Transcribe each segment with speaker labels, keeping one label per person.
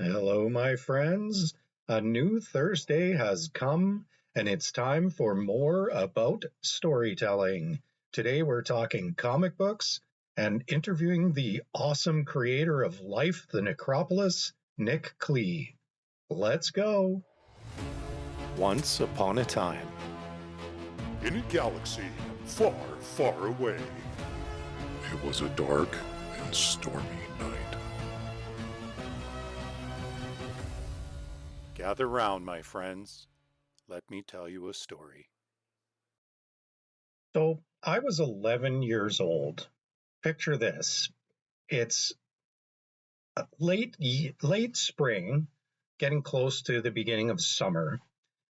Speaker 1: Hello, my friends. A new Thursday has come, and it's time for more about storytelling. Today, we're talking comic books and interviewing the awesome creator of Life, the Necropolis, Nick Klie. Let's go.
Speaker 2: Once upon a time,
Speaker 3: in a galaxy far, far away.
Speaker 4: It was a dark and stormy night.
Speaker 2: gather round, my friends. Let me tell you a story.
Speaker 1: So, I was 11 years old. Picture this. It's late spring, getting close to the beginning of summer.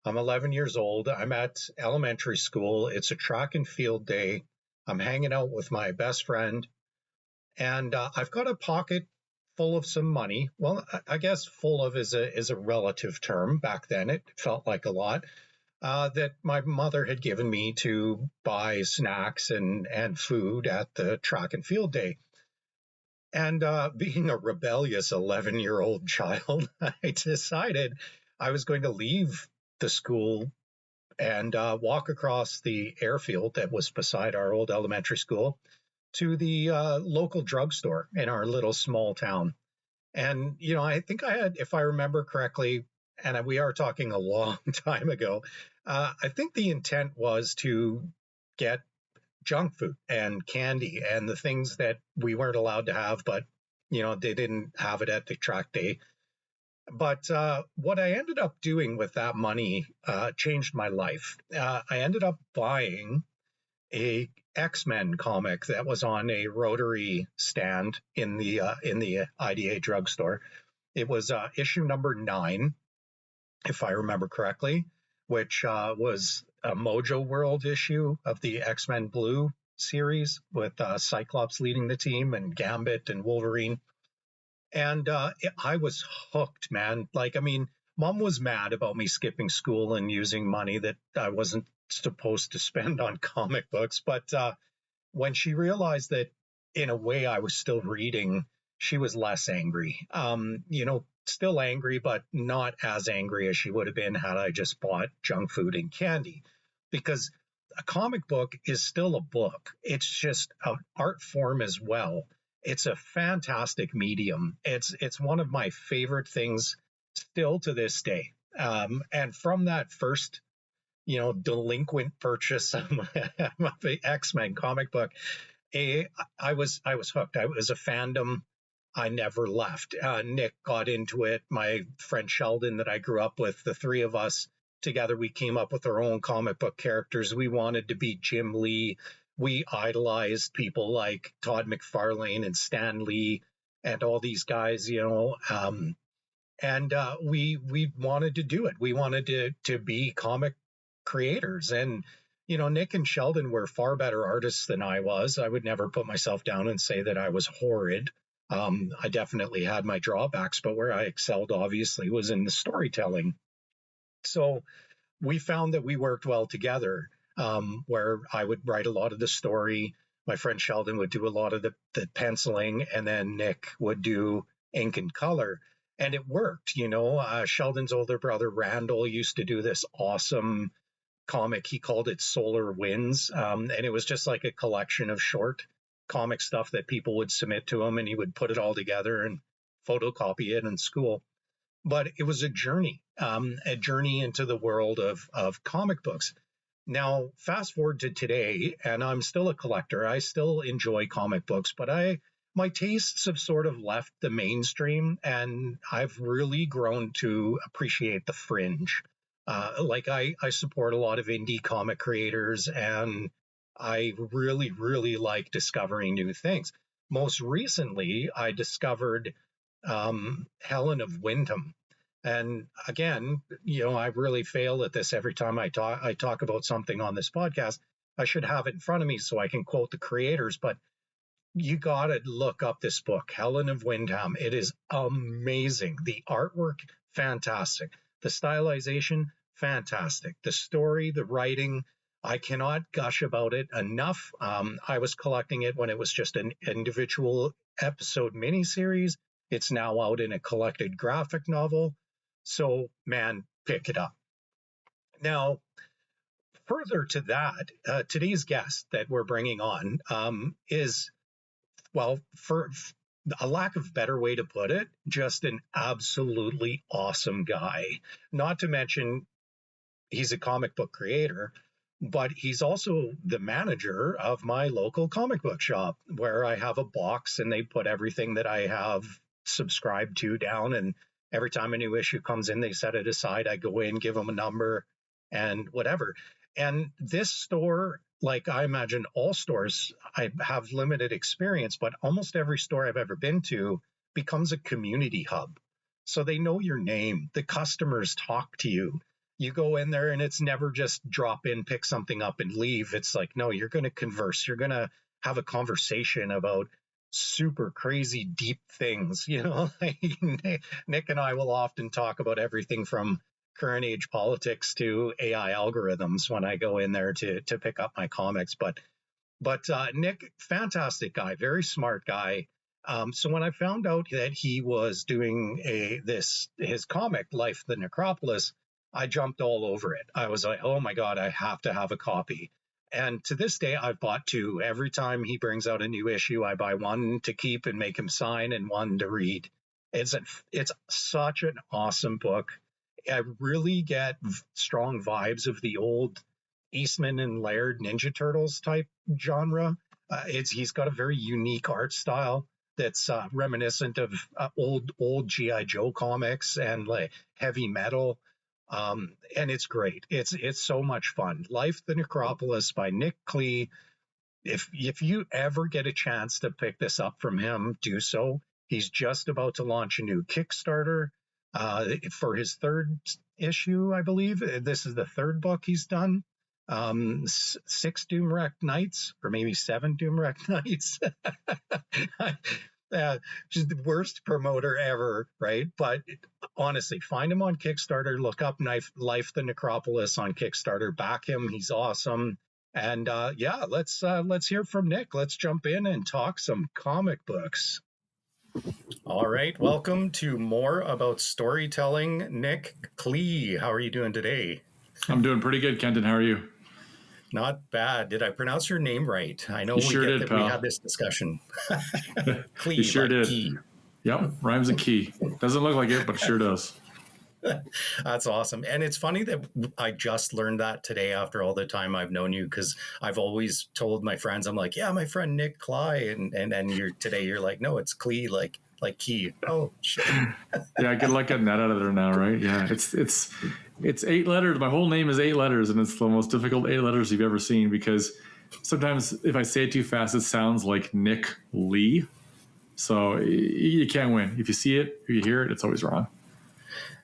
Speaker 1: I'm 11 years old. I'm at elementary school. It's a track and field day. I'm hanging out with my best friend, and I've got a pocket full of some money. Well, I guess full of is a relative term. Back then, it felt like a lot. That my mother had given me to buy snacks and food at the track and field day. And being a rebellious 11-year-old child, I decided I was going to leave the school and walk across the airfield that was beside our old elementary school to the local drugstore in our little small town. And, I think I had, if I remember correctly, and we are talking a long time ago, I think the intent was to get junk food and candy and the things that we weren't allowed to have, but, they didn't have it at the track day. But what I ended up doing with that money changed my life. I ended up buying a X-Men comic that was on a rotary stand in the IDA drugstore. It was issue number 9, if I remember correctly, which was a Mojo World issue of the X-Men Blue series with Cyclops leading the team and Gambit and Wolverine. And I was hooked, man. Mom was mad about me skipping school and using money that I wasn't supposed to spend on comic books. But when she realized that in a way I was still reading, she was less angry. Still angry, but not as angry as she would have been had I just bought junk food and candy. Because a comic book is still a book. It's just an art form as well. It's a fantastic medium. It's one of my favorite things still to this day. And from that first, delinquent purchase of the X-Men comic book, I was hooked. I was a fandom. I never left. Nick got into it. My friend Sheldon that I grew up with, the three of us together, we came up with our own comic book characters. We wanted to be Jim Lee. We idolized people like Todd McFarlane and Stan Lee and all these guys, and we wanted to do it. We wanted to be comic creators. And, Nick and Sheldon were far better artists than I was. I would never put myself down and say that I was horrid. I definitely had my drawbacks, but where I excelled, obviously, was in the storytelling. So we found that we worked well together, where I would write a lot of the story. My friend Sheldon would do a lot of the penciling, and then Nick would do ink and color. And it worked, Sheldon's older brother, Randall, used to do this awesome comic. He called it Solar Winds. And it was just like a collection of short comic stuff that people would submit to him, and he would put it all together and photocopy it in school. But it was a journey into the world of comic books. Now, fast forward to today, and I'm still a collector. I still enjoy comic books, but my tastes have sort of left the mainstream, and I've really grown to appreciate the fringe. I support a lot of indie comic creators, and I really, really like discovering new things. Most recently, I discovered Helen of Wyndham. And again, I really fail at this every time I talk about something on this podcast. I should have it in front of me so I can quote the creators, but you got to look up this book, Helen of Wyndham. It is amazing. The artwork, fantastic. The stylization, fantastic. The story, the writing, I cannot gush about it enough. I was collecting it when it was just an individual episode miniseries. It's now out in a collected graphic novel. So, man, pick it up. Now, further to that, today's guest that we're bringing on is, well, for a lack of better way to put it, just an absolutely awesome guy. Not to mention, he's a comic book creator, but he's also the manager of my local comic book shop, where I have a box and they put everything that I have subscribed to down. And every time a new issue comes in, they set it aside. I go in, give them a number and whatever. And this store, like I imagine all stores, I have limited experience, but almost every store I've ever been to becomes a community hub. So they know your name. The customers talk to you. You go in there and it's never just drop in, pick something up and leave. It's like, no, you're going to converse. You're going to have a conversation about super crazy deep things. You know, Nick and I will often talk about everything from current age politics to AI algorithms when I go in there to pick up my comics. But Nick, fantastic guy, very smart guy. So when I found out that he was doing his comic, Life, the Necropolis, I jumped all over it. I was like, oh my God, I have to have a copy. And to this day, I've bought two. Every time he brings out a new issue, I buy one to keep and make him sign and one to read. It's such an awesome book. I really get strong vibes of the old Eastman and Laird Ninja Turtles type genre. He's got a very unique art style that's reminiscent of old G.I. Joe comics and like heavy metal. And it's great. It's so much fun. Life, the Necropolis by Nick Klie. If you ever get a chance to pick this up from him, do so. He's just about to launch a new Kickstarter for his third issue, I believe. This is the third book he's done. 6 Doomwreck Nights, or maybe 7 Doomwreck Nights. Just the worst promoter ever, right? But honestly, find him on Kickstarter. Look up Life the Necropolis on Kickstarter. Back him. He's awesome. And yeah, let's hear from Nick. Let's jump in and talk some comic books. All right, welcome to More About Storytelling, Nick Klie. How are you doing today?
Speaker 5: I'm doing pretty good, Kenton. How are you?
Speaker 1: Not bad. Did I pronounce your name right? I know we had this discussion. Klie,
Speaker 5: you sure did.
Speaker 1: Key.
Speaker 5: Yep, rhymes a key. Doesn't look like it, but it sure does.
Speaker 1: That's awesome. And it's funny that I just learned that today after all the time I've known you, because I've always told my friends, I'm like, yeah, my friend Nick Klie. And then you're like, no, it's Klie, like key. Oh, shit.
Speaker 5: Yeah, good luck getting that out of there now, right? Yeah, it's 8 letters. My whole name is 8 letters, and it's the most difficult 8 letters you've ever seen, because sometimes if I say it too fast, it sounds like Nick Lee. So you can't win. If you see it, if you hear it, it's always wrong.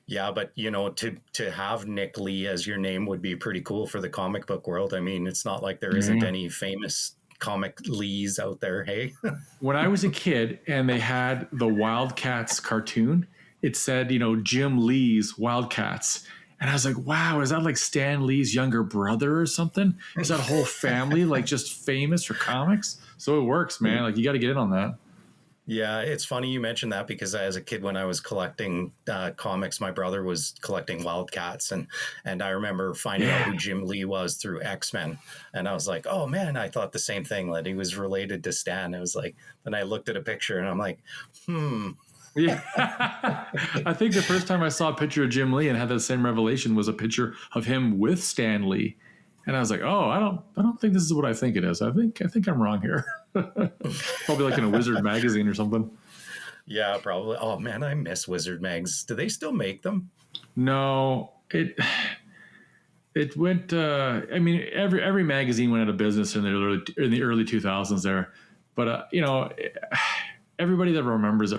Speaker 1: Yeah, but to have Nick Lee as your name would be pretty cool for the comic book world. I mean, it's not like there isn't any famous comic Lees out there, hey?
Speaker 5: When I was a kid and they had the Wildcats cartoon, it said, Jim Lee's Wildcats. And I was like, wow, is that like Stan Lee's younger brother or something? Is that whole family like just famous for comics? So it works, man. Like you got to get in on that.
Speaker 1: Yeah, it's funny you mentioned that, because as a kid when I was collecting comics, my brother was collecting Wildcats, and I remember finding out who Jim Lee was through X-Men, and I was like, oh man, I thought the same thing, that he was related to Stan. It was like, then I looked at a picture and I'm like,
Speaker 5: Yeah, I think the first time I saw a picture of Jim Lee and had that same revelation was a picture of him with Stan Lee, and I was like, oh, I don't think this is what I think it is. I think I'm wrong here. Probably like in a Wizard magazine or something.
Speaker 1: Yeah, probably. Oh man, I miss Wizard mags. Do they still make them?
Speaker 5: No, it went. I mean, every magazine went out of business in the early 2000s there, but everybody that remembers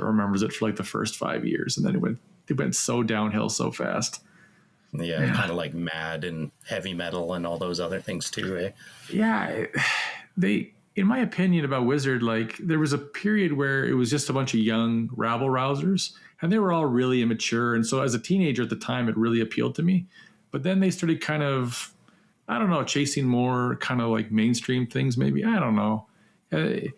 Speaker 5: it for like the first 5 years, and then it went so downhill so fast.
Speaker 1: Yeah. Kind of like Mad and Heavy Metal and all those other things too, eh?
Speaker 5: Yeah, in my opinion about Wizard, like there was a period where it was just a bunch of young rabble rousers, and they were all really immature. And so as a teenager at the time, it really appealed to me. But then they started kind of, I don't know, chasing more kind of like mainstream things, maybe. I don't know. I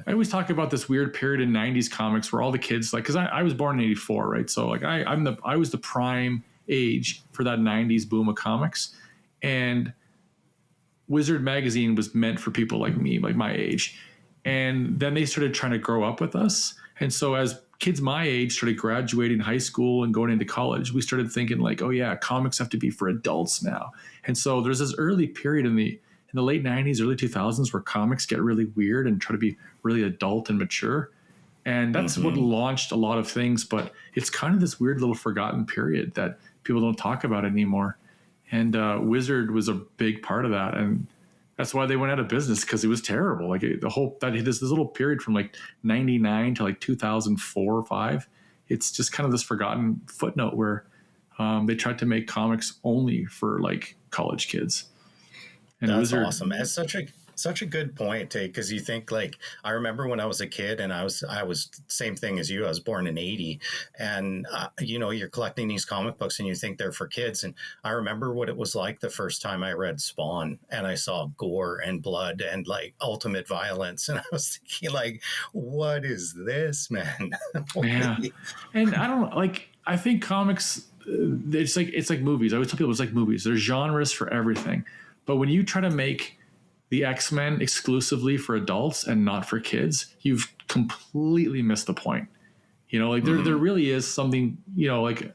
Speaker 5: always talk about this weird period in 90s comics where all the kids, like, because I was born in 84, right? So like I was the prime age for that 90s boom of comics. And Wizard magazine was meant for people like me, like my age. And then they started trying to grow up with us. And so as kids my age started graduating high school and going into college, we started thinking like, oh yeah, comics have to be for adults now. And so there's this early period in the late 90s, early 2000s where comics get really weird and try to be really adult and mature. And that's what launched a lot of things. But it's kind of this weird little forgotten period that people don't talk about anymore. And Wizard was a big part of that. And that's why they went out of business, because it was terrible. Like this little period from like 99 to like 2004 or 5, it's just kind of this forgotten footnote where they tried to make comics only for like college kids. And
Speaker 6: that's
Speaker 5: Wizard,
Speaker 6: awesome. That's such a good point, because you think, like, I remember when I was a kid, and I was same thing as you. I was born in 80, and you're collecting these comic books and you think they're for kids. And I remember what it was like the first time I read Spawn and I saw gore and blood and like ultimate violence, and I was thinking, like, what is this, man?
Speaker 5: yeah. And I think comics, it's like movies. I always tell people it's like movies. There's genres for everything. But when you try to make the X-Men exclusively for adults and not for kids, you've completely missed the point. Like there really is something, like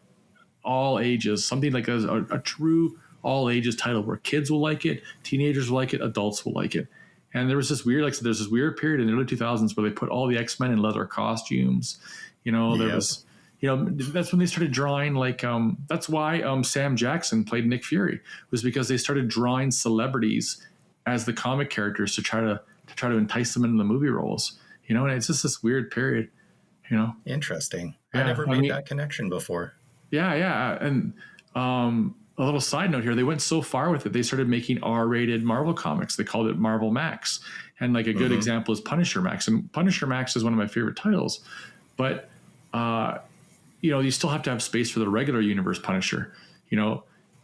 Speaker 5: all ages, something like a true all ages title where kids will like it, teenagers will like it, adults will like it. And there was this weird, like I said, there's this weird period in the early 2000s where they put all the X-Men in leather costumes. There was, that's when they started drawing like, that's why Sam Jackson played Nick Fury, was because they started drawing celebrities as the comic characters to try to entice them into the movie roles, and it's just this weird period,
Speaker 6: Interesting.
Speaker 5: Yeah,
Speaker 6: I never made that connection before.
Speaker 5: Yeah. And a little side note here, they went so far with it, they started making R-rated Marvel comics. They called it Marvel Max. And like a good example is Punisher Max. And Punisher Max is one of my favorite titles, but you still have to have space for the regular universe Punisher,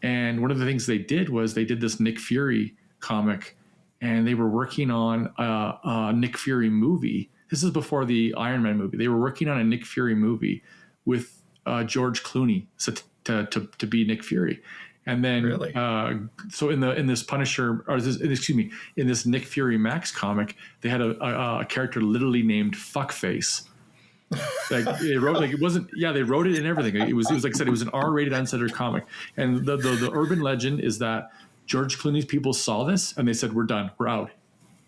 Speaker 5: and one of the things they did was they did this Nick Fury comic, and they were working on a Nick Fury movie. This is before the Iron Man movie. They were working on a Nick Fury movie with George Clooney to be Nick Fury. And then,
Speaker 6: really?
Speaker 5: So in this Punisher, in this Nick Fury Max comic, they had a character literally named Fuckface. Like they wrote, like it wasn't, yeah, they wrote it and everything. It was like I said, it was an R-rated uncensored comic. And the urban legend is that George Clooney's people saw this and they said, "We're done. We're out.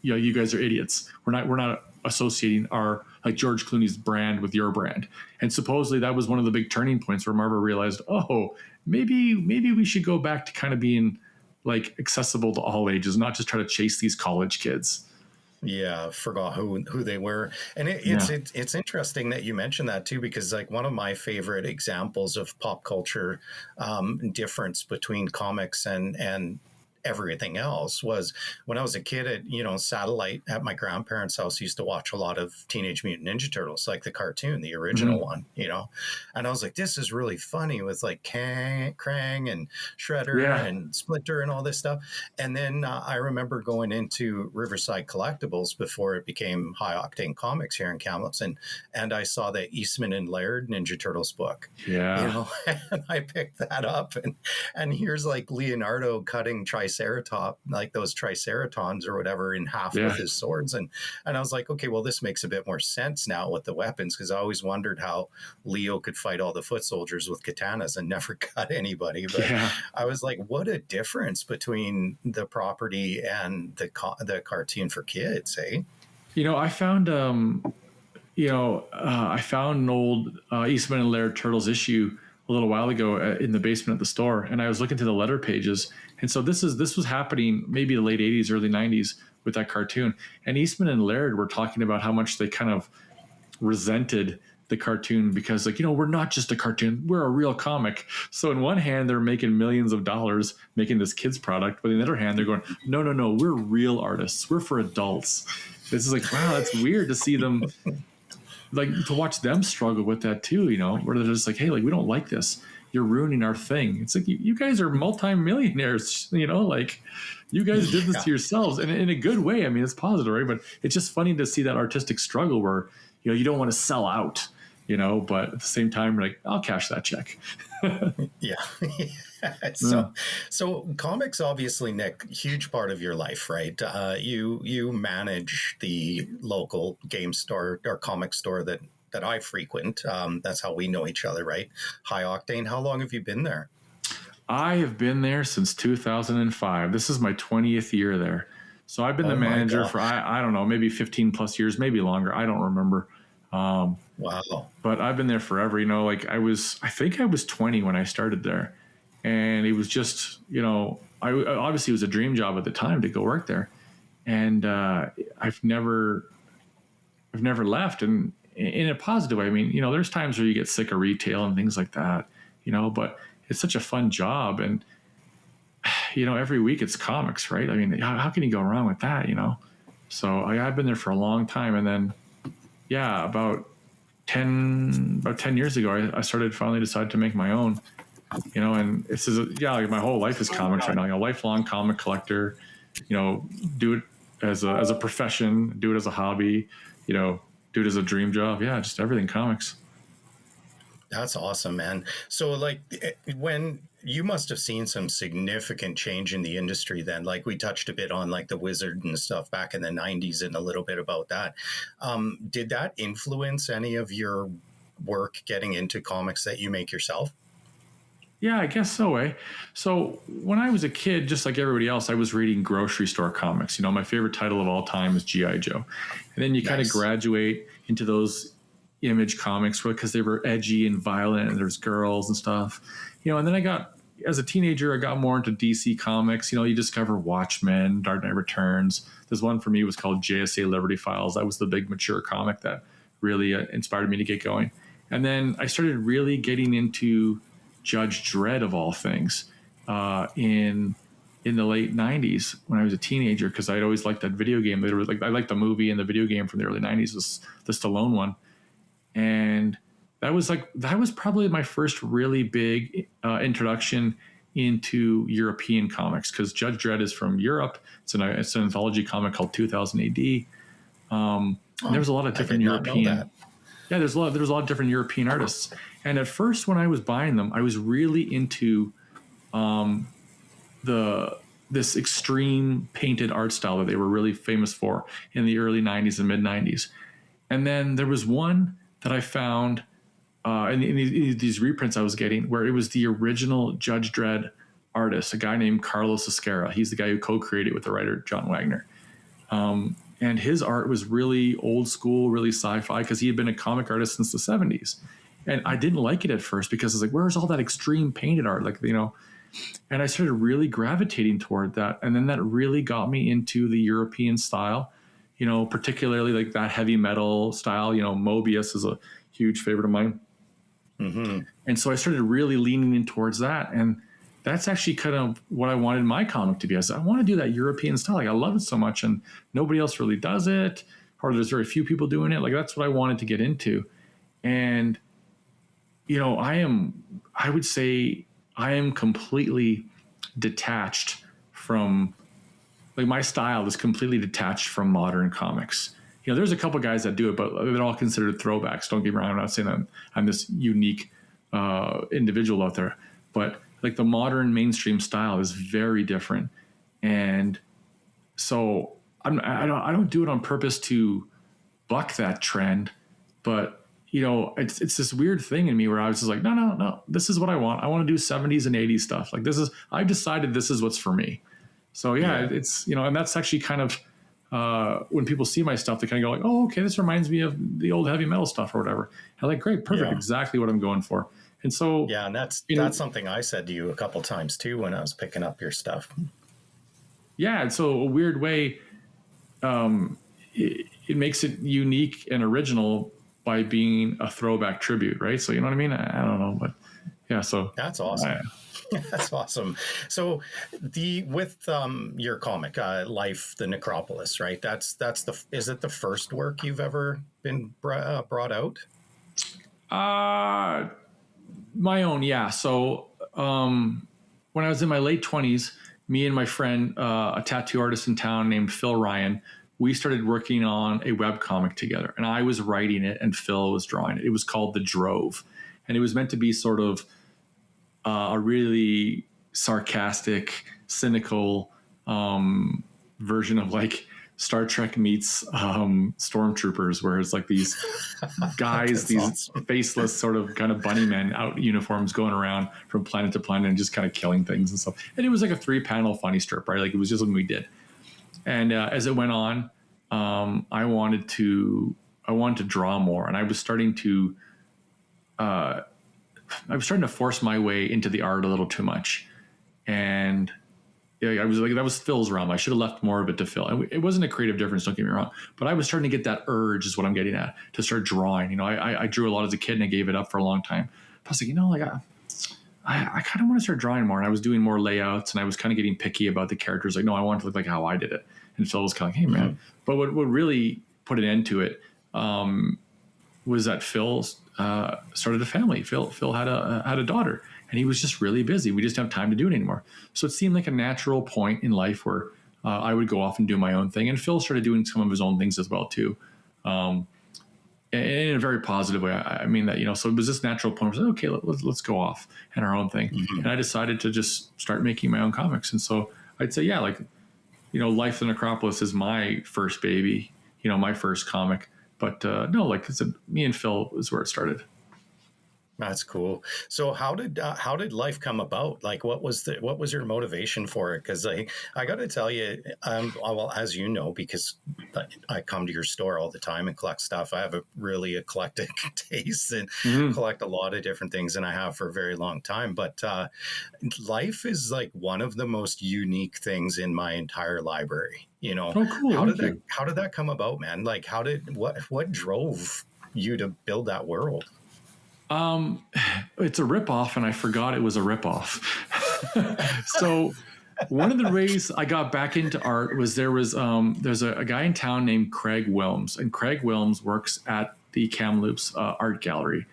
Speaker 5: You guys are idiots. We're not associating our like George Clooney's brand with your brand." And supposedly that was one of the big turning points where Marvel realized, oh, maybe we should go back to kind of being like accessible to all ages, not just try to chase these college kids.
Speaker 6: Yeah, forgot who they were. And it's interesting that you mentioned that too, because like one of my favorite examples of pop culture difference between comics and everything else was when I was a kid at Satellite at my grandparents' house. Used to watch a lot of Teenage Mutant Ninja Turtles, like the cartoon, the original one, and I was like, this is really funny with like Krang and Shredder and Splinter and all this stuff. And then I remember going into Riverside Collectibles before it became High Octane Comics here in Kamloops, and I saw the Eastman and Laird Ninja Turtles book.
Speaker 5: Yeah,
Speaker 6: and I picked that up, and here's like Leonardo cutting like those Triceratons or whatever in half with his swords. And I was like, okay, well, this makes a bit more sense now with the weapons, because I always wondered how Leo could fight all the foot soldiers with katanas and never cut anybody. But I was like, what a difference between the property and the cartoon for kids, eh?
Speaker 5: I found I found an old Eastman and Laird Turtles issue a little while ago in the basement at the store, and I was looking through the letter pages. And so this was happening maybe the late 80s, early 90s with that cartoon. And Eastman and Laird were talking about how much they kind of resented the cartoon because, like, we're not just a cartoon, we're a real comic. So in one hand, they're making millions of dollars making this kids product. But on the other hand, they're going, no, we're real artists. We're for adults. This is like, wow, that's weird to see them like to watch them struggle with that too, you know, where they're just like, hey, like we don't like this. You're ruining our thing. It's like you guys are multimillionaires, you know, like you guys did this to yourselves, and in a good way. I mean, it's positive, right? But it's just funny to see that artistic struggle where, you know, you don't want to sell out, you know, but at the same time, like, I'll cash that check.
Speaker 6: Yeah. So comics, obviously, Nick, huge part of your life, right? You manage the local game store or comic store that I frequent. That's how we know each other, right? High Octane. How long have you been there?
Speaker 5: I have been there since 2005. This is my 20th year there. So I've been the manager for, I don't know, maybe 15 plus years, maybe longer. I don't remember.
Speaker 6: Wow.
Speaker 5: But I've been there forever, you know, like I think I was 20 when I started there, and it was just, you know, I obviously it was a dream job at the time to go work there. And I've never left, and in a positive way. I mean, you know, there's times where you get sick of retail and things like that, you know, but it's such a fun job. And, you know, every week it's comics, right? I mean, how can you go wrong with that, you know? So I've been there for a long time. And then, yeah, about 10 years ago, I finally decided to make my own, you know, and it's like my whole life is comics right now, like a lifelong comic collector, you know, do it as a profession, do it as a hobby, you know, do it as a dream job. Yeah. Just everything comics.
Speaker 6: That's awesome, man. So like when you must have seen some significant change in the industry then, like we touched a bit on like the Wizard and stuff back in the 90s and a little bit about that. Did that influence any of your work getting into comics that you make yourself?
Speaker 5: Yeah, I guess so, eh? So when I was a kid, just like everybody else, I was reading grocery store comics. You know, my favorite title of all time is G.I. Joe. And then you kind of graduate into those Image comics because they were edgy and violent and there's girls and stuff, you know. And then as a teenager, I got more into DC comics. You know, you discover Watchmen, Dark Knight Returns. There's one for me was called JSA Liberty Files. That was the big mature comic that really inspired me to get going. And then I started really getting into Judge Dredd of all things in the late 90s when I was a teenager, because I'd always liked that video game. I liked the movie and the video game from the early 90s, was the Stallone one. And that was probably my first really big introduction into European comics, because Judge Dredd is from Europe. It's an anthology comic called 2000 AD. There was a lot of different European. Yeah, there was a lot of different European artists. And at first, when I was buying them, I was really into this extreme painted art style that they were really famous for in the early 90s and mid 90s. And then there was one that I found in these reprints I was getting, where it was the original Judge Dredd artist, a guy named Carlos Esquerra. He's the guy who co-created with the writer John Wagner. And his art was really old school, really sci-fi, because he had been a comic artist since the 70s. And I didn't like it at first because I was like, where's all that extreme painted art? Like, you know, and I started really gravitating toward that. And then that really got me into the European style, you know, particularly like that heavy metal style. You know, Mobius is a huge favorite of mine. Mm-hmm. And so I started really leaning in towards that. And that's actually kind of what I wanted my comic to be. I said, I want to do that European style. Like, I love it so much, and nobody else really does it. Or there's very few people doing it. Like, that's what I wanted to get into. And, you know, I would say I am completely detached from, like, my style is completely detached from modern comics. You know, there's a couple guys that do it, but they're all considered throwbacks. Don't get me wrong. I'm not saying that I'm this unique individual out there, but like the modern mainstream style is very different. And so I don't do it on purpose to buck that trend, but you know, it's this weird thing in me where I was just like, no, this is what I want. I want to do 70s and 80s stuff. Like, I've decided this is what's for me. So yeah, it's, you know, and that's actually kind of, when people see my stuff, they kind of go like, oh, okay, this reminds me of the old heavy metal stuff or whatever. I'm like, great, perfect, exactly what I'm going for. And so,
Speaker 6: yeah, and that's something I said to you a couple times too when I was picking up your stuff.
Speaker 5: Yeah, and so a weird way, it makes it unique and original by being a throwback tribute, right? So you know what I mean? I don't know, but Yeah. So
Speaker 6: that's awesome. That's awesome. So with your comic, Life, the Necropolis, right? Is it the first work you've ever been brought out?
Speaker 5: My own, yeah. So when I was in my late 20s, me and my friend, a tattoo artist in town named Phil Ryan, we started working on a web comic together, and I was writing it and Phil was drawing it. It was called The Drove, and it was meant to be sort of a really sarcastic, cynical version of like Star Trek meets Stormtroopers, where it's like these guys, these awesome. Faceless sort of kind of bunny men out in uniforms going around from planet to planet and just kind of killing things and stuff. And it was like a 3-panel funny strip, right? Like it was just something we did. And as it went on, I wanted to draw more, and I was starting to force my way into the art a little too much. And yeah, I was like, that was Phil's realm. I should have left more of it to Phil. And it wasn't a creative difference, don't get me wrong, but I was starting to get that urge, is what I'm getting at, to start drawing. You know, I drew a lot as a kid and I gave it up for a long time. But I was like, you know, like I kind of want to start drawing more. And I was doing more layouts and I was kind of getting picky about the characters. Like, no, I want to look like how I did it. And Phil was kind of like, hey man. Mm-hmm. But what really put an end to it was that Phil started a family. Phil had a daughter, and he was just really busy. We just didn't have time to do it anymore. So it seemed like a natural point in life where I would go off and do my own thing. And Phil started doing some of his own things as well too, in a very positive way. I mean that, you know. So it was this natural point where I was like, okay, let's go off and our own thing. Mm-hmm. And I decided to just start making my own comics. And so I'd say, yeah, like, you know, Life the Necropolis is my first baby, you know, my first comic. But no, like I said, me and Phil is where it started.
Speaker 6: That's cool. So how did Life come about? Like, what was your motivation for it? Because I got to tell you, well, as you know, because I come to your store all the time and collect stuff. I have a really eclectic taste and collect a lot of different things, and I have for a very long time. But Life is like one of the most unique things in my entire library. You know,
Speaker 5: oh, cool.
Speaker 6: How did that come about, man? Like, what drove you to build that world?
Speaker 5: It's a ripoff, and I forgot it was a ripoff. So one of the ways I got back into art was there's a guy in town named Craig Wilms, and Craig Wilms works at the Kamloops Art Gallery.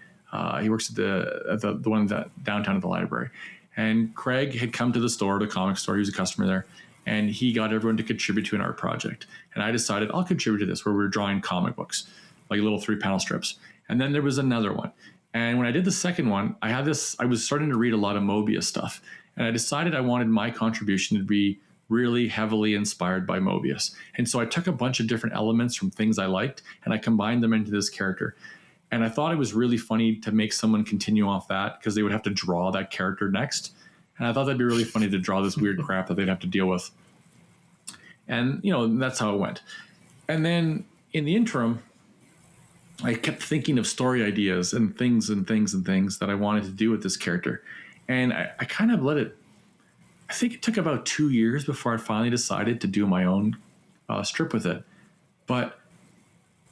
Speaker 5: He works at the one that downtown at the library. And Craig had come to the store, the comic store. He was a customer there, and he got everyone to contribute to an art project. And I decided I'll contribute to this, where we were drawing comic books, like little 3-panel strips. And then there was another one. And when I did the second one, I was starting to read a lot of Mobius stuff. And I decided I wanted my contribution to be really heavily inspired by Mobius. And so I took a bunch of different elements from things I liked, and I combined them into this character. And I thought it was really funny to make someone continue off that, because they would have to draw that character next. And I thought that'd be really funny to draw this weird crap that they'd have to deal with. And, you know, that's how it went. And then in the interim, I kept thinking of story ideas and things that I wanted to do with this character. And I kind of let it, I think it took about 2 years before I finally decided to do my own strip with it. But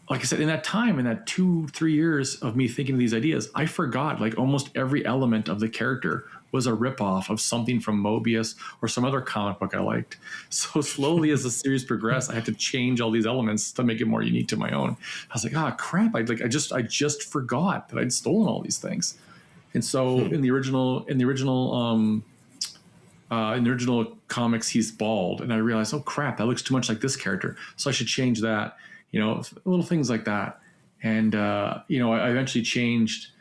Speaker 5: like I said, in that time, in that 2-3 years of me thinking of these ideas, I forgot like almost every element of the character was a ripoff of something from Mobius or some other comic book I liked. So slowly as the series progressed, I had to change all these elements to make it more unique to my own. I was like, crap. I just forgot that I'd stolen all these things. And so in the original comics, he's bald. And I realized, oh crap, that looks too much like this character. So I should change that, you know, little things like that. And, you know, I eventually changed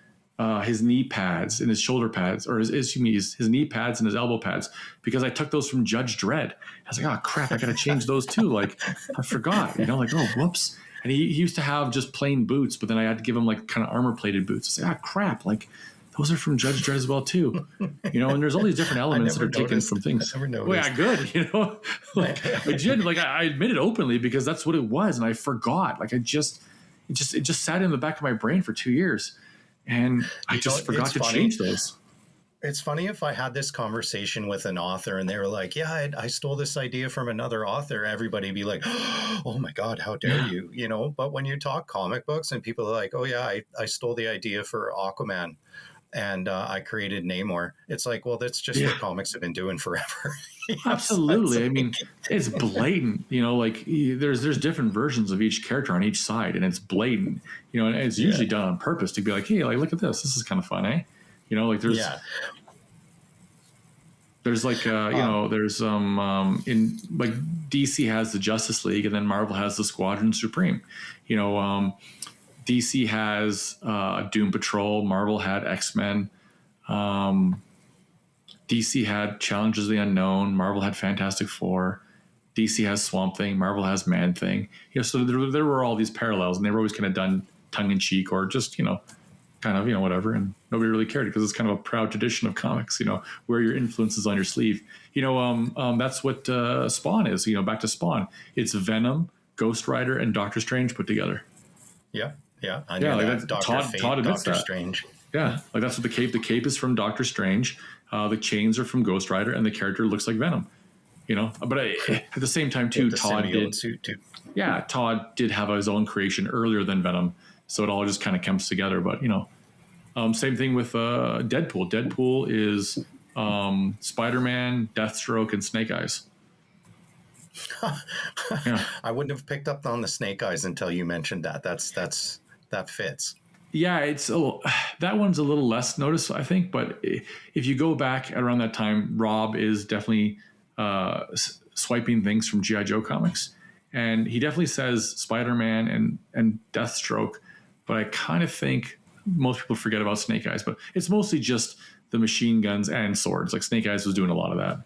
Speaker 5: his knee pads and his shoulder pads, or his knee pads and his elbow pads, because I took those from Judge Dredd. I was like, oh crap, I got to change those too. Like I forgot, you know, like, oh, whoops. And he used to have just plain boots, but then I had to give him like kind of armor plated boots. I was like, crap, like those are from Judge Dredd as well too, you know. And there's all these different elements that are taken from things. Well, yeah, good, you know. Like I admit it openly because that's what it was, and I forgot. Like it just sat in the back of my brain for 2 years. And I just forgot to change those.
Speaker 6: It's funny, if I had this conversation with an author and they were like, yeah, I stole this idea from another author, everybody would be like, oh my God, how dare you, you know? But when you talk comic books and people are like, oh yeah, I stole the idea for Aquaman, and I created Namor. It's like, well, that's just what comics have been doing forever.
Speaker 5: Absolutely. I mean, it's blatant, like there's different versions of each character on each side, and it's blatant, and it's usually done on purpose to be like, hey, like, look at this. This is kind of fun, eh? Like there's like, there's in like DC has the Justice League, and then Marvel has the Squadron Supreme. DC has Doom Patrol. Marvel had X-Men. DC had Challengers of the Unknown. Marvel had Fantastic Four. DC has Swamp Thing. Marvel has Man Thing. So there were all these parallels, and they were always kind of done tongue in cheek or just kind of whatever, and nobody really cared because it's kind of a proud tradition of comics. Wear your influences on your sleeve. That's what Spawn is. Back to Spawn. It's Venom, Ghost Rider, and Doctor Strange put together.
Speaker 6: Yeah. I
Speaker 5: know
Speaker 6: that.
Speaker 5: Like
Speaker 6: Doctor Fate,
Speaker 5: Todd admits
Speaker 6: Doctor
Speaker 5: that.
Speaker 6: Strange.
Speaker 5: Yeah, like that's what the cape is from Doctor Strange. The chains are from Ghost Rider, and the character looks like Venom. But at the same time too, Todd did.
Speaker 6: Suit too.
Speaker 5: Yeah, Todd did have his own creation earlier than Venom, so it all just kind of comes together. But same thing with Deadpool. Deadpool is Spider-Man, Deathstroke, and Snake Eyes.
Speaker 6: I wouldn't have picked up on the Snake Eyes until you mentioned that. That fits.
Speaker 5: Yeah, that one's a little less noticed, I think. But if you go back around that time, Rob is definitely swiping things from G.I. Joe comics, and he definitely says Spider-Man and Deathstroke. But I kind of think most people forget about Snake Eyes. But it's mostly just the machine guns and swords. Like Snake Eyes was doing a lot of that.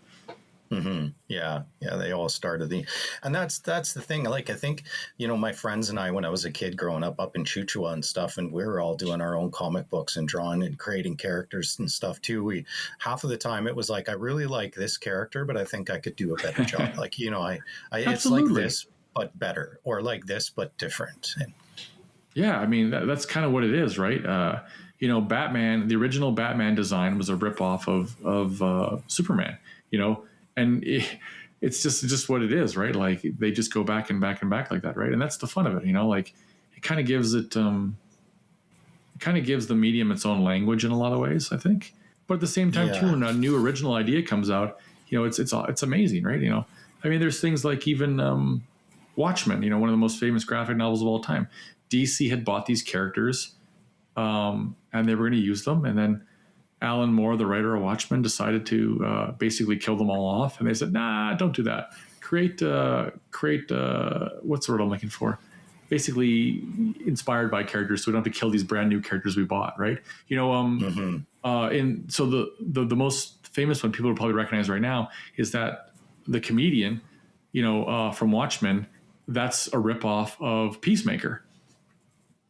Speaker 6: Mm-hmm. Yeah, they all started and that's the thing. Like, I think, my friends and I, when I was a kid growing up in Chuchua and stuff, and we were all doing our own comic books and drawing and creating characters and stuff too. Half of the time it was like, I really like this character, but I think I could do a better job. Like, I it's like this, but better, or like this, but different. And,
Speaker 5: yeah, I mean, that's kind of what it is, right? Batman, the original Batman design was a ripoff of Superman, and it's just what it is, right? Like they just go back and back and back like that, right? And that's the fun of it, like it kind of gives the medium its own language in a lot of ways, I think. But at the same time, too, when a new original idea comes out, it's amazing, right? I mean, there's things like even Watchmen, one of the most famous graphic novels of all time. DC had bought these characters, and they were going to use them, and then Alan Moore, the writer of Watchmen, decided to basically kill them all off. And they said, nah, don't do that. Create what's the word I'm looking for? Basically inspired by characters, so we don't have to kill these brand new characters we bought, right? And so the most famous one people will probably recognize right now is that the comedian, from Watchmen, that's a ripoff of Peacemaker.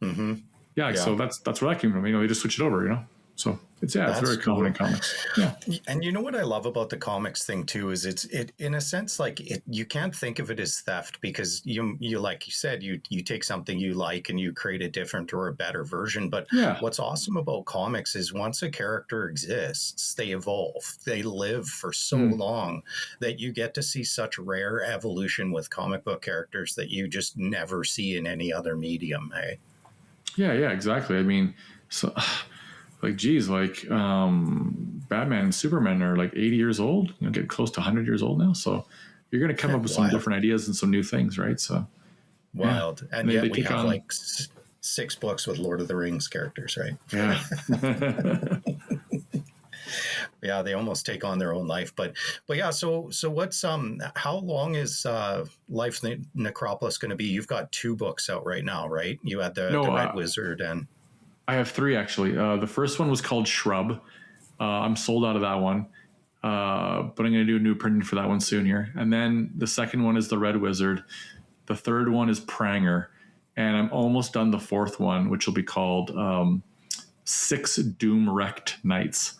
Speaker 6: Mm-hmm.
Speaker 5: Yeah, so that's where that came from. They just switch it over, So it's very common in comics. Yeah.
Speaker 6: And what I love about the comics thing too is it in a sense, like you can't think of it as theft, because you like you said, you take something you like and you create a different or a better version. But what's awesome about comics is once a character exists, they evolve. They live for so long that you get to see such rare evolution with comic book characters that you just never see in any other medium. Hey?
Speaker 5: Yeah, exactly. I mean, so like, geez, Batman and Superman are like 80 years old, get close to 100 years old now. So you're going to come up with some different ideas and some new things, right? So
Speaker 6: wild. Yeah. And yet we have like 6 books with Lord of the Rings characters, right?
Speaker 5: Yeah.
Speaker 6: Yeah, they almost take on their own life. But yeah, so what's how long is Life Necropolis going to be? You've got 2 books out right now, right? You had the Red Wizard and
Speaker 5: I have 3 actually. The first one was called Shrub. I'm sold out of that one, but I'm going to do a new printing for that one soon here. And then the second one is the Red Wizard. The third one is Pranger, and I'm almost done the 4th one, which will be called 6 Doom-Wrecked Nights.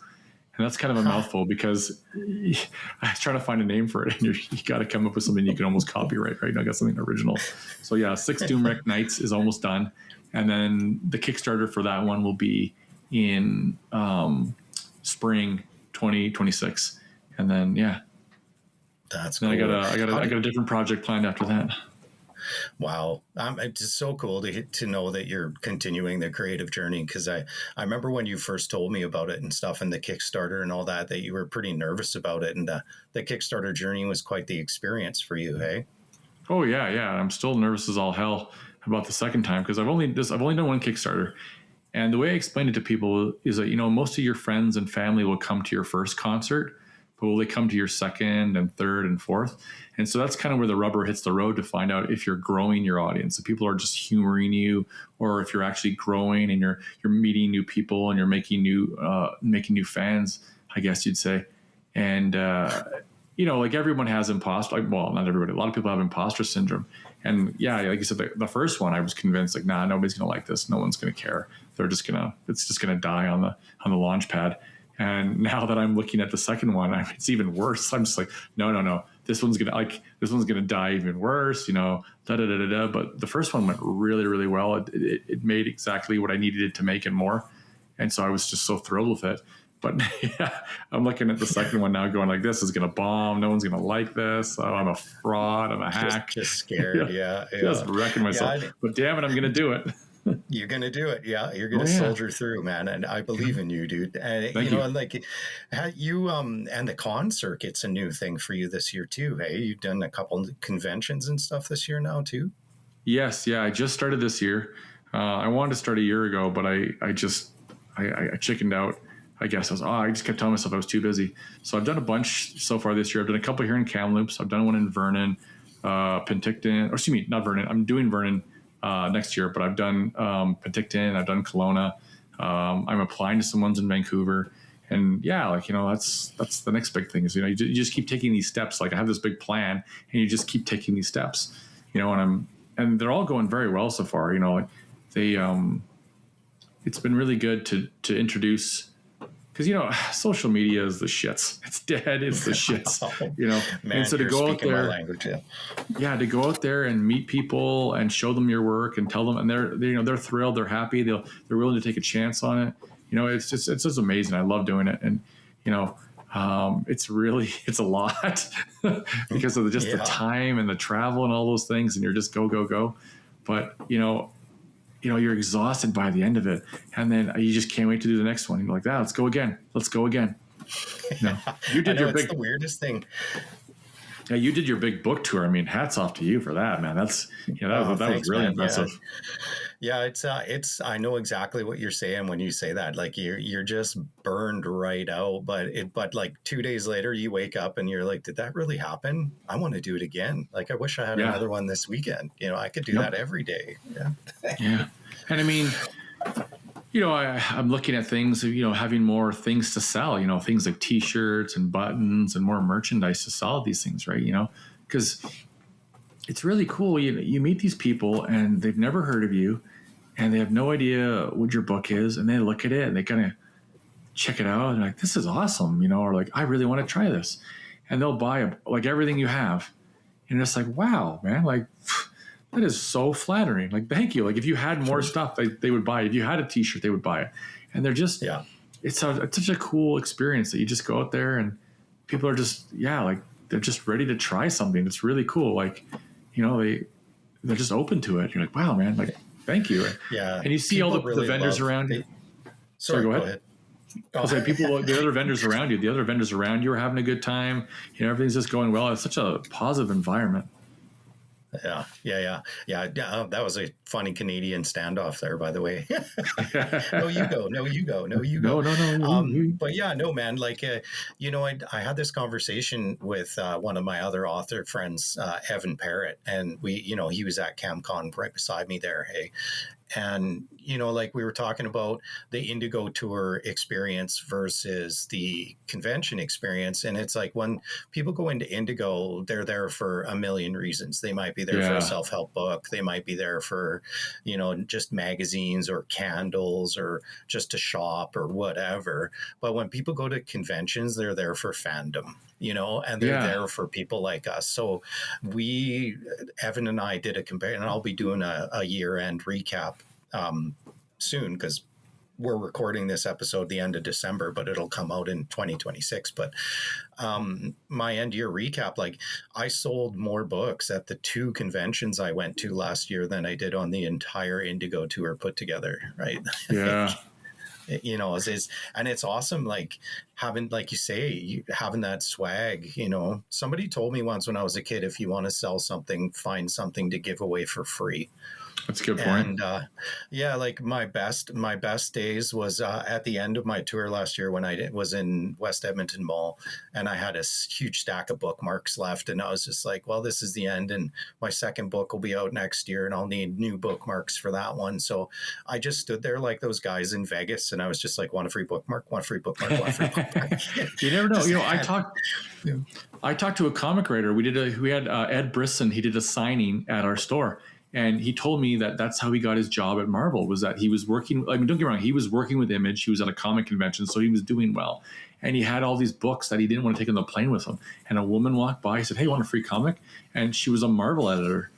Speaker 5: And that's kind of a mouthful because I was trying to find a name for it, and you got to come up with something you can almost copyright, right? I got something original. So yeah, 6 Doom-Wrecked Nights is almost done. And then the Kickstarter for that one will be in spring 2026. And then, that's cool. I got a different project planned after that.
Speaker 6: Wow. It's just so cool to know that you're continuing the creative journey. Cause I remember when you first told me about it and stuff and the Kickstarter and all that you were pretty nervous about it. And the Kickstarter journey was quite the experience for you. Hey?
Speaker 5: Oh yeah. Yeah. I'm still nervous as all hell about the second time. Cause I've only done one Kickstarter. And the way I explain it to people is that, most of your friends and family will come to your first concert, but will they come to your second and third and fourth? And so that's kind of where the rubber hits the road to find out if you're growing your audience. If people are just humoring you, or if you're actually growing and you're meeting new people and you're making new fans, I guess you'd say. And like everyone has well, not everybody. A lot of people have imposter syndrome. And yeah, like you said, the first one, I was convinced like, nah, nobody's gonna like this. No one's gonna care. It's just gonna die on the launch pad. And now that I'm looking at the second one, it's even worse. I'm just like, no, this one's gonna die even worse, But the first one went really, really well. It made exactly what I needed it to make and more. And so I was just so thrilled with it. But yeah, I'm looking at the second one now going like, this is going to bomb. No one's going to like this. Oh, I'm a fraud. I'm a hack.
Speaker 6: Just scared. Yeah.
Speaker 5: Just wrecking myself. But damn it, I'm going to do it.
Speaker 6: You're going to do it. Yeah. You're going to soldier through, man. And I believe in you, dude. And
Speaker 5: Thank you.
Speaker 6: like you, and the con circuit's a new thing for you this year too. Hey, you've done a couple of conventions and stuff this year now too.
Speaker 5: Yes. Yeah. I just started this year. I wanted to start a year ago, but I chickened out. I guess I just kept telling myself I was too busy. So I've done a bunch so far this year. I've done a couple here in Kamloops. I've done one in Vernon, Penticton, or excuse me, not Vernon. I'm doing Vernon next year, but I've done Penticton. I've done Kelowna. I'm applying to some ones in Vancouver. And yeah, that's the next big thing is, you just keep taking these steps. Like I have this big plan and you just keep taking these steps, and they're all going very well so far. It's been really good to introduce, because social media is the shits. It's dead. It's the shits.
Speaker 6: Man,
Speaker 5: and so to go out there,
Speaker 6: language,
Speaker 5: to go out there and meet people and show them your work and tell them, and they're thrilled, they're happy, they're willing to take a chance on it. It's just amazing. I love doing it, and it's a lot because of the time and the travel and all those things, and you're just go. But you're exhausted by the end of it. And then you just can't wait to do the next one. You're like, let's go again. You did
Speaker 6: your the weirdest thing.
Speaker 5: Yeah, you did your big book tour. I mean, hats off to you for that, man. That was really impressive.
Speaker 6: Yeah, it's. I know exactly what you're saying when you say that. Like you're just burned right out. But like 2 days later, you wake up and you're like, did that really happen? I want to do it again. Like I wish I had another one this weekend. I could do that every day. Yeah.
Speaker 5: Yeah, and I mean, I'm looking at things, having more things to sell. Things like T-shirts and buttons and more merchandise to sell these things, right? Because it's really cool. You meet these people and they've never heard of you and they have no idea what your book is, and they look at it and they kind of check it out and like, this is awesome, or like, I really want to try this, and they'll buy like everything you have, and it's like, wow, man, like that is so flattering. Like, thank you. Like if you had more stuff, they would buy it. If you had a T-shirt, they would buy it. And they're just, it's such a cool experience that you just go out there and people are just, like they're just ready to try something. It's really cool. Like, they're just open to it. You're like, wow, man, like, thank you.
Speaker 6: Yeah.
Speaker 5: And you see all the vendors around you. Sorry, go ahead. I was like, the other vendors around you are having a good time. Everything's just going well. It's such a positive environment.
Speaker 6: Yeah. That was a funny Canadian standoff there, by the way. No, you go. No, but yeah, no, man. Like, I had this conversation with one of my other author friends, Evan Parrott, and he was at CamCon right beside me there. Hey. And, like we were talking about the Indigo tour experience versus the convention experience. And it's like when people go into Indigo, they're there for a million reasons. They might be there for a self-help book. They might be there for, just magazines or candles or just to shop or whatever. But when people go to conventions, they're there for fandom. And they're there for people like us. So Evan and I did a compare, and I'll be doing a year-end recap soon because we're recording this episode the end of December, but it'll come out in 2026. But my end year recap, like I sold more books at the 2 conventions I went to last year than I did on the entire Indigo tour put together. Right.
Speaker 5: Yeah.
Speaker 6: You know, and it's awesome. Like having, like you say, having that swag, you know, somebody told me once when I was a kid, if you want to sell something, find something to give away for free.
Speaker 5: That's a good point.
Speaker 6: And yeah, like my best days was at the end of my tour last year when I was in West Edmonton Mall, and I had a huge stack of bookmarks left, and I was just like, well, this is the end, and my second book will be out next year, and I'll need new bookmarks for that one. So I just stood there like those guys in Vegas, and I was just like, want a free bookmark, want a free bookmark, want a free bookmark.
Speaker 5: You never know. You know, I talked to a comic writer. We had Ed Brisson. He did a signing at our store. And he told me that that's how he got his job at Marvel, was that he was working. I mean, don't get me wrong, he was working with Image. He was at a comic convention, so he was doing well. And he had all these books that he didn't want to take on the plane with him. And a woman walked by, said, "Hey, want a free comic?" And she was a Marvel editor.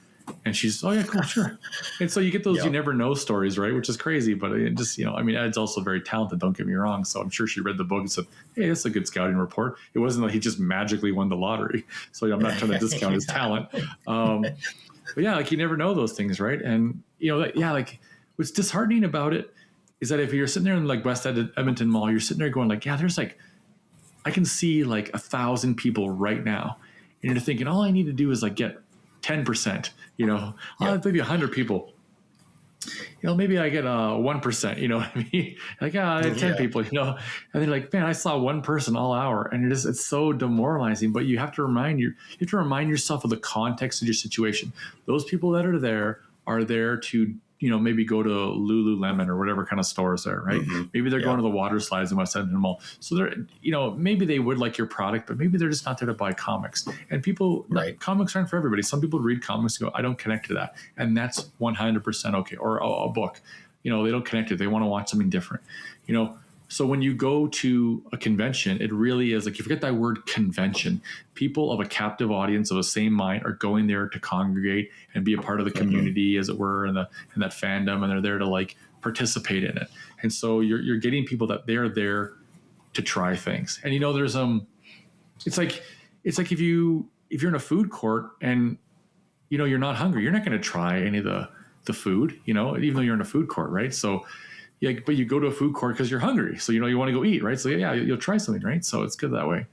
Speaker 5: And she's, "Oh yeah, cool, sure." And so you get those you never know stories, right? Which is crazy, but it just, you know, I mean, Ed's also very talented. Don't get me wrong. So I'm sure she read the book and said, "Hey, that's a good scouting report." It wasn't like he just magically won the lottery. So I'm not trying to discount his talent. But yeah, like you never know those things, right? And you know, like what's disheartening about it is that if you're sitting there in like West Edmonton Mall, you're sitting there going like, yeah, there's like, I can see like 1,000 people right now, and you're thinking all I need to do is like get 10%, you know, maybe 100 people. You know, maybe I get 1%, you know what I mean? Like, 10 people, you know, and they're like, man, I saw one person all hour, and it's so demoralizing. But you have to remind yourself of the context of your situation. Those people that are there to, you know, maybe go to Lululemon or whatever kind of stores there, right? Mm-hmm. Maybe they're going to the water slides in West Edmonton Mall. So they're, you know, maybe they would like your product, but maybe they're just not there to buy comics. And people, comics aren't for everybody. Some people read comics and go, I don't connect to that. And that's 100% okay. Or a book, you know, they don't connect to it. They want to watch something different, you know. So when you go to a convention, it really is like, you forget that word convention. People of a captive audience of the same mind are going there to congregate and be a part of the community, as it were, and that fandom, and they're there to like participate in it. And so you're getting people that they're there to try things. And you know, there's it's like if you're in a food court and you know you're not hungry, you're not going to try any of the food, you know, even though you're in a food court, right? So. Yeah, but you go to a food court because you're hungry, so you know you want to go eat, right? So yeah, you'll try something, right? So it's good that way.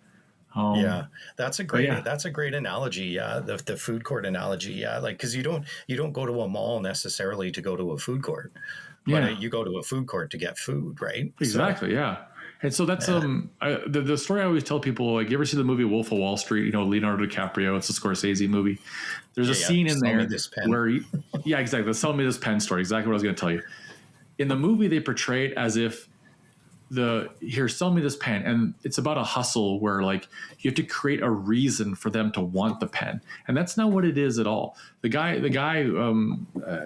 Speaker 6: Yeah, that's a great analogy. Yeah, the food court analogy. Yeah, like because you don't go to a mall necessarily to go to a food court, but you go to a food court to get food, right?
Speaker 5: Exactly. So, yeah, and so that's the story I always tell people. Like, you ever see the movie Wolf of Wall Street? You know, Leonardo DiCaprio. It's a Scorsese movie. There's a scene in there where, exactly. Sell me this pen story. Exactly what I was going to tell you. In the movie, they portray it as if sell me this pen. And it's about a hustle where like you have to create a reason for them to want the pen. And that's not what it is at all. The guy,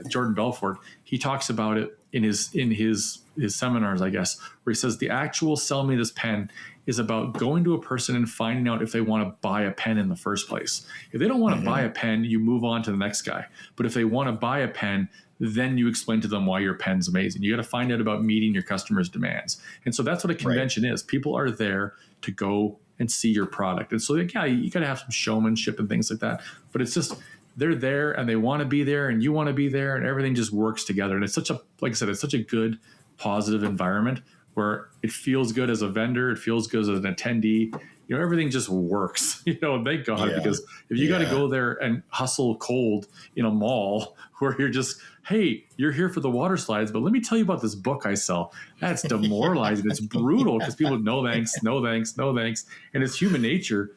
Speaker 5: Jordan Belfort, he talks about it in his seminars, I guess, where he says the actual sell me this pen is about going to a person and finding out if they want to buy a pen in the first place. If they don't want to buy a pen, you move on to the next guy. But if they want to buy a pen, then you explain to them why your pen's amazing. You got to find out about meeting your customers' demands. And so that's what a convention is. People are there to go and see your product. And so, yeah, you got to have some showmanship and things like that. But it's just, they're there and they want to be there and you want to be there and everything just works together. And it's such a, like I said, it's such a good, positive environment where it feels good as a vendor. It feels good as an attendee. You know, everything just works, you know, thank God, because if you got to go there and hustle cold in a mall where you're just, hey, you're here for the water slides, but let me tell you about this book I sell. That's demoralizing. It's brutal because people, no thanks, no thanks, no thanks. And it's human nature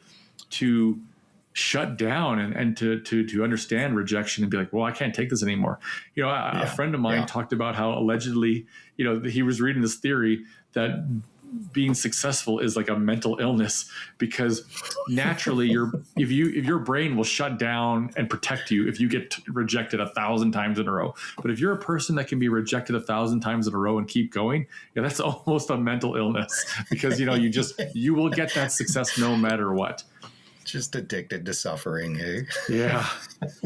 Speaker 5: to shut down and to understand rejection and be like, well, I can't take this anymore. You know, a friend of mine talked about how allegedly, you know, he was reading this theory that being successful is like a mental illness, because naturally if your brain will shut down and protect you if you get rejected 1,000 times in a row. But if you're a person that can be rejected 1,000 times in a row and keep going, that's almost a mental illness, because you know you will get that success no matter what.
Speaker 6: Just addicted to suffering, hey?
Speaker 5: Yeah.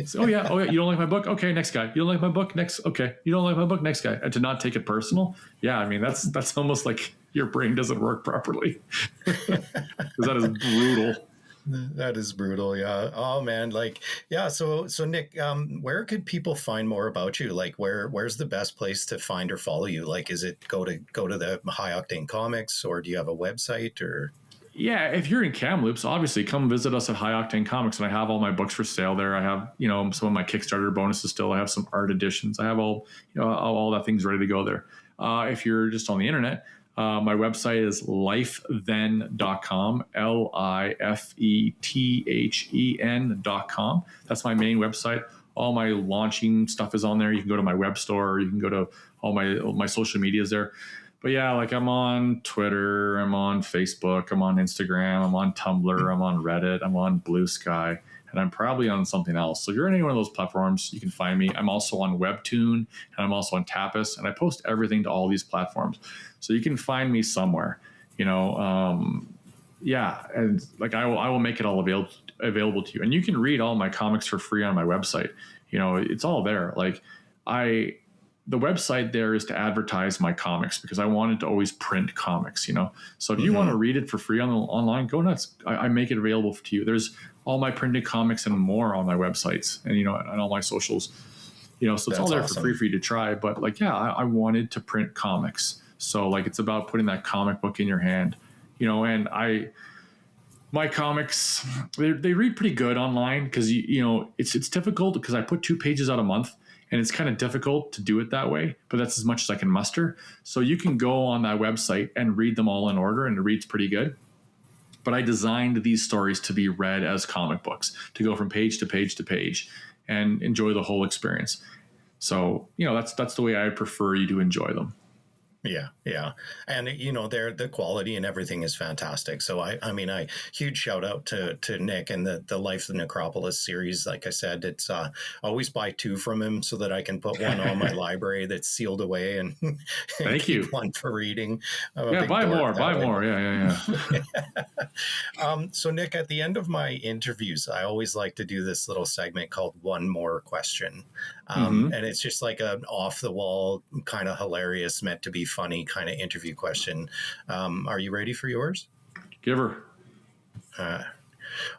Speaker 5: So, oh yeah. You don't like my book? Okay, next guy. You don't like my book? Next. Okay. You don't like my book? Next guy. And to not take it personal. Yeah, I mean that's almost like your brain doesn't work properly. Because that is brutal.
Speaker 6: That is brutal. Yeah. Oh man. Like, yeah. So Nick, where could people find more about you? Like, where's the best place to find or follow you? Like, is it go to the High Octane Comics, or do you have a website, or?
Speaker 5: Yeah, if you're in Kamloops, obviously come visit us at High Octane Comics, and I have all my books for sale there. I have, some of my Kickstarter bonuses still. I have some art editions. I have all that things ready to go there. If you're just on the internet, my website is lifethen.com, lifethen.com. That's my main website. All my launching stuff is on there. You can go to my web store, or you can go to all my social medias there. But yeah, like I'm on Twitter, I'm on Facebook, I'm on Instagram, I'm on Tumblr, I'm on Reddit, I'm on Blue Sky, and I'm probably on something else. So if you're on any one of those platforms, you can find me. I'm also on Webtoon, and I'm also on Tapas, and I post everything to all these platforms. So you can find me somewhere, yeah, and like I will make it all available to you. And you can read all my comics for free on my website. It's all there. Like the website there is to advertise my comics, because I wanted to always print comics, So if you want to read it for free online, go nuts. I make it available to you. There's all my printed comics and more on my websites and, and all my socials, so it's all there for free for you to try. But like, yeah, I wanted to print comics. So like, it's about putting that comic book in your hand, and my comics, they read pretty good online, because, it's difficult because I put 2 pages out a month. And it's kind of difficult to do it that way, but that's as much as I can muster. So you can go on that website and read them all in order, and it reads pretty good. But I designed these stories to be read as comic books, to go from page to page to page and enjoy the whole experience. So, that's the way I prefer you to enjoy them.
Speaker 6: Yeah. And, the quality and everything is fantastic. So, I huge shout out to Nick and the Life of the Necropolis series. Like I said, it's always buy 2 from him so that I can put one on my library that's sealed away and
Speaker 5: thank you.
Speaker 6: One for reading.
Speaker 5: Yeah, buy more. Yeah.
Speaker 6: So, Nick, at the end of my interviews, I always like to do this little segment called One More Question. And it's just like an off the wall, kind of hilarious, meant to be funny kind of interview question. Are you ready for yours?
Speaker 5: Give her.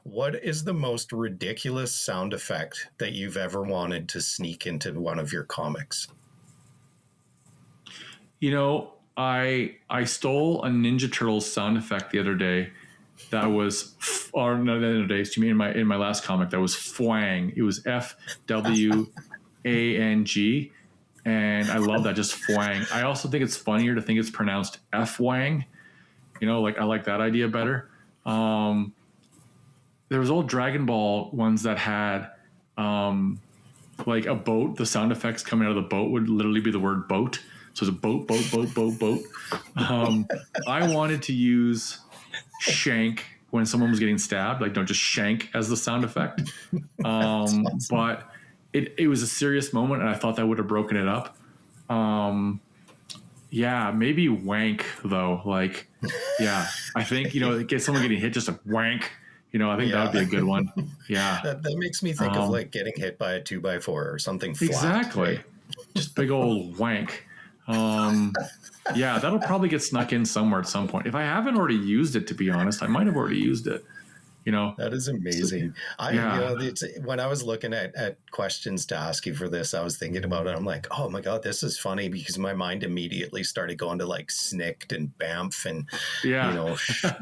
Speaker 6: What is the most ridiculous sound effect that you've ever wanted to sneak into one of your comics?
Speaker 5: I stole a Ninja Turtles sound effect the other day. That was, or no, the other day, excuse me, in my last comic, that was Fwang. It was FWANG. And I love that, just Fwang. I also think it's funnier to think it's pronounced F-Wang. I like that idea better. There was old Dragon Ball ones that had like a boat. The sound effects coming out of the boat would literally be the word boat. So it's a boat. I wanted to use shank when someone was getting stabbed, like don't just shank as the sound effect. Awesome. But it was a serious moment, and I thought that would have broken it up. Yeah, maybe wank though. Like, yeah, I think, get someone getting hit, just a wank. I think that would be a good one. Yeah.
Speaker 6: That makes me think of like getting hit by a 2x4 or something flat.
Speaker 5: Exactly. Right? Just big old wank. Yeah, that'll probably get snuck in somewhere at some point. If I haven't already used it, to be honest, I might have already used it.
Speaker 6: That is amazing. When I was looking at questions to ask you for this, I was thinking about it. I'm like, oh my God, this is funny, because my mind immediately started going to like SNIKT and BAMF and,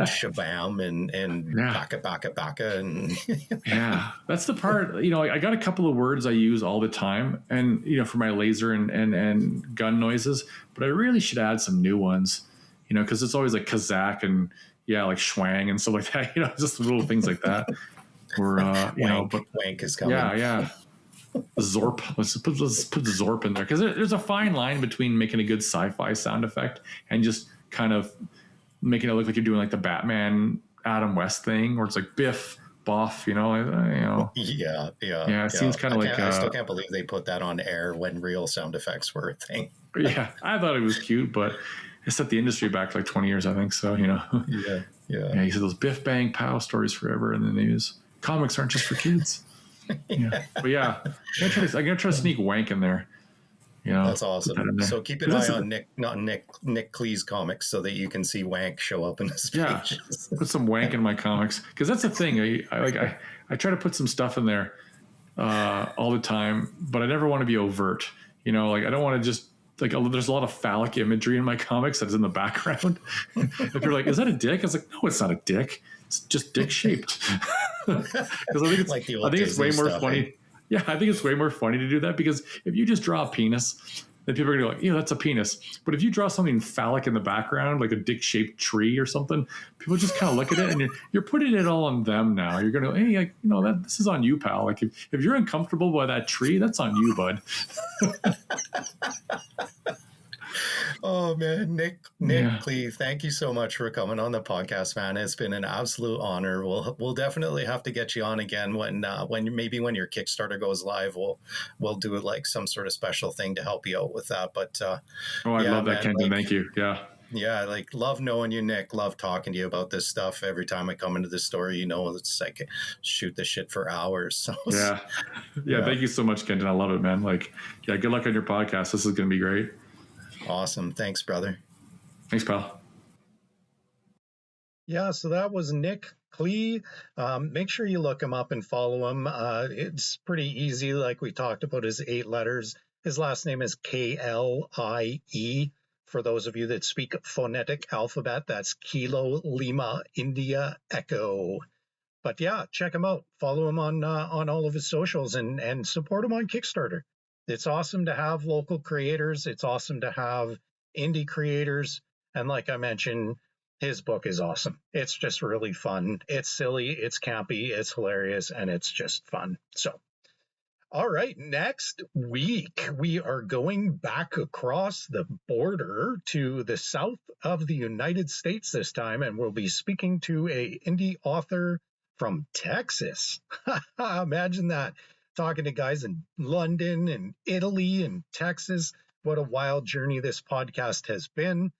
Speaker 6: Shabam and Baka. And
Speaker 5: yeah, that's the part, I got a couple of words I use all the time, and, for my laser and gun noises, but I really should add some new ones, because it's always like Kazakh and, like schwang and stuff like that, just little things like that. Or but
Speaker 6: wank is coming.
Speaker 5: Yeah. Zorp. Let's put Zorp in there, because there's a fine line between making a good sci-fi sound effect and just kind of making it look like you're doing like the Batman Adam West thing, where it's like Biff, Boff.
Speaker 6: Yeah.
Speaker 5: It seems kind of like.
Speaker 6: I still can't believe they put that on air when real sound effects were a thing.
Speaker 5: Yeah, I thought it was cute, but it set the industry back like 20 years, I think. So,
Speaker 6: Yeah.
Speaker 5: Yeah, he said those Biff Bang Pow stories forever, and then he was comics aren't just for kids. Yeah, but yeah, I'm gonna try to sneak wank in there. You know,
Speaker 6: that's awesome. So keep an eye on Nick Klie's comics so that you can see wank show up in his pages.
Speaker 5: Put some wank in my comics because that's the thing. I try to put some stuff in there all the time, but I never want to be overt. You know, like I don't want to just like there's a lot of phallic imagery in my comics that's in the background. If you're like, is that a dick? I was like, no, it's not a dick. It's just dick shaped. Because I think it's way more funny. Yeah, I think it's way more funny to do that because if you just draw a penis, then people are gonna be like, yeah, that's a penis. But if you draw something phallic in the background, like a dick-shaped tree or something, people just kind of look at it and you're putting it all on them now. You're gonna, hey, like, you know, this is on you, pal. Like if you're uncomfortable by that tree, that's on you, bud.
Speaker 6: Oh man, Nick Klie, thank you so much for coming on the podcast, man. It's been an absolute honor. We'll definitely have to get you on again when your Kickstarter goes live. We'll do it like some sort of special thing to help you out with that. But
Speaker 5: I love that, Kenton. Thank you.
Speaker 6: Yeah, like love knowing you, Nick. Love talking to you about this stuff. Every time I come into this story, you know, it's like shoot the shit for hours. So
Speaker 5: yeah. Thank you so much, Kenton. I love it, man. Like, yeah, good luck on your podcast. This is going to be great.
Speaker 6: Awesome. Thanks, brother.
Speaker 5: Thanks, pal.
Speaker 1: Yeah, so that was Nick Klie. Make sure you look him up and follow him. It's pretty easy. Like we talked about his 8 letters. His last name is Klie. For those of you that speak phonetic alphabet, that's Kilo Lima India Echo. But yeah, check him out. Follow him on all of his socials and support him on Kickstarter. It's awesome to have local creators. It's awesome to have indie creators. And like I mentioned, his book is awesome. It's just really fun. It's silly, it's campy, it's hilarious, and it's just fun. So, all right, next week, we are going back across the border to the south of the United States this time, and we'll be speaking to a indie author from Texas. Imagine that. Talking to guys in London and Italy and Texas. What a wild journey this podcast has been.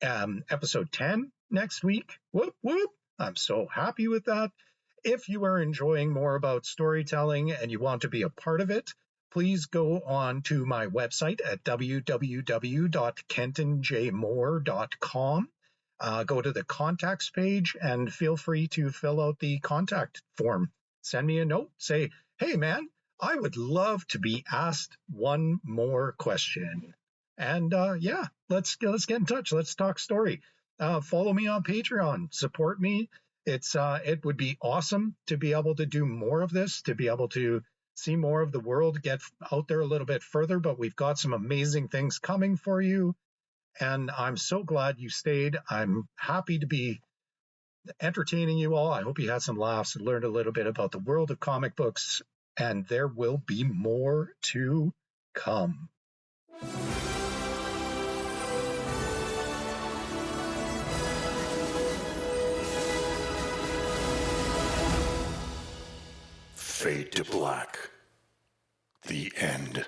Speaker 1: Episode 10 next week. Whoop, whoop. I'm so happy with that. If you are enjoying more about storytelling and you want to be a part of it, please go on to my website at www.kentonjmoore.com. Go to the contacts page and feel free to fill out the contact form. Send me a note. Say, hey, man, I would love to be asked one more question. And let's get in touch. Let's talk story. Follow me on Patreon. Support me. It would be awesome to be able to do more of this, to be able to see more of the world, get out there a little bit further. But we've got some amazing things coming for you. And I'm so glad you stayed. I'm happy to be entertaining you all. I hope you had some laughs and learned a little bit about the world of comic books. And there will be more to come.
Speaker 3: Fade to black. The end.